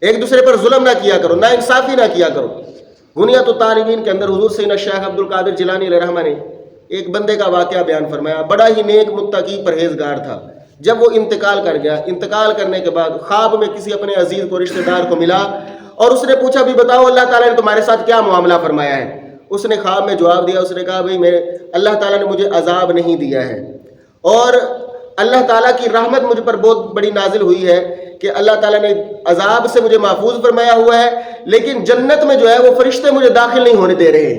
ایک دوسرے پر ظلم نہ کیا کرو، نا انصافی نہ کیا کرو۔ غنیت الطالبین کے اندر حضور سیدنا شیخ عبد القادر جیلانی علیہ رحمہ نے ایک بندے کا واقعہ بیان فرمایا، بڑا ہی نیک متقی پرہیزگار تھا۔ جب وہ انتقال کر گیا، انتقال کرنے کے بعد خواب میں کسی اپنے عزیز کو، رشتہ دار کو ملا اور اس نے پوچھا بھی بتاؤ اللہ تعالیٰ نے تمہارے ساتھ کیا معاملہ فرمایا ہے؟ اس نے خواب میں جواب دیا، اس نے کہا بھئی اللہ تعالیٰ نے مجھے عذاب نہیں دیا ہے، اور اللہ تعالیٰ کی رحمت مجھ پر بہت بڑی نازل ہوئی ہے کہ اللہ تعالیٰ نے عذاب سے مجھے محفوظ فرمایا ہوا ہے، لیکن جنت میں جو ہے وہ فرشتے مجھے داخل نہیں ہونے دے رہے۔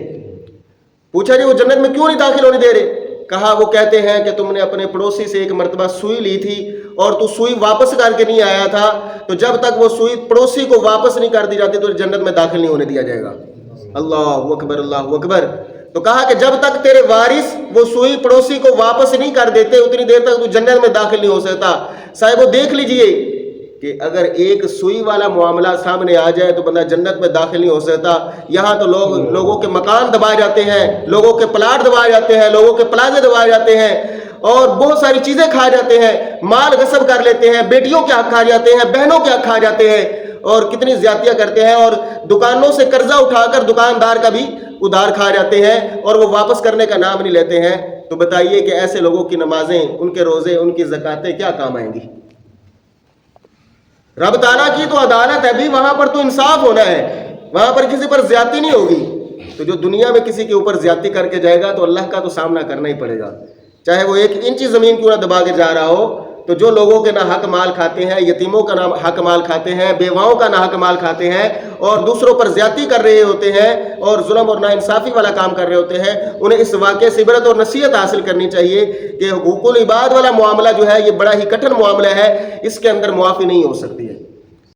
پوچھا جی وہ جنت میں کیوں نہیں داخل ہونے دے رہے؟ کہا وہ کہتے ہیں کہ تم نے اپنے پڑوسی سے ایک مرتبہ سوئی لی تھی اور تو سوئی واپس کر کے نہیں آیا تھا، تو جب تک وہ سوئی پڑوسی کو واپس نہیں کر دی جاتی تو جنت میں داخل نہیں ہونے دیا جائے گا۔ اللہ اکبر، اللہ اکبر۔ تو کہا کہ جب تک تیرے وارث وہ سوئی پڑوسی کو واپس نہیں کر دیتے اتنی دیر تک تو جنت میں داخل نہیں ہو سکتا۔ صاحب وہ دیکھ لیجئے کہ اگر ایک سوئی والا معاملہ سامنے آ جائے تو بندہ جنت میں داخل نہیں ہو سکتا۔ یہاں تو لوگوں کے مکان دبائے جاتے ہیں، لوگوں کے پلاٹ دبائے جاتے ہیں، لوگوں کے پلازے دبائے جاتے ہیں، اور بہت ساری چیزیں کھا جاتے ہیں، مال غصب کر لیتے ہیں، بیٹیوں کے حق کھا جاتے ہیں، بہنوں کے حق کھا جاتے ہیں، اور کتنی زیادتیاں کرتے ہیں، اور دکانوں سے قرضہ اٹھا کر دکاندار کا بھی ادھار کھا جاتے ہیں اور وہ واپس کرنے کا نام نہیں لیتے ہیں۔ تو بتائیے کہ ایسے لوگوں کی نمازیں، ان کے روزے، ان کی زکاتیں کیا کام آئیں گی؟ رب تعالیٰ کی تو عدالت ہے بھی، وہاں پر تو انصاف ہونا ہے، وہاں پر کسی پر زیادتی نہیں ہوگی۔ تو جو دنیا میں کسی کے اوپر زیادتی کر کے جائے گا تو اللہ کا تو سامنا کرنا ہی پڑے گا، چاہے وہ 1 انچ زمین کیوں نہ دبا کے جا رہا ہو۔ تو جو لوگوں کے نہ حق مال کھاتے ہیں، یتیموں کا نہ حق مال کھاتے ہیں، بیواؤں کا نہ حق مال کھاتے ہیں، اور دوسروں پر زیادتی کر رہے ہوتے ہیں اور ظلم اور ناانصافی والا کام کر رہے ہوتے ہیں، انہیں اس واقعے سے عبرت اور نصیحت حاصل کرنی چاہیے کہ حقوق العباد والا معاملہ جو ہے یہ بڑا ہی کٹھن معاملہ ہے، اس کے اندر معافی نہیں ہو سکتی ہے۔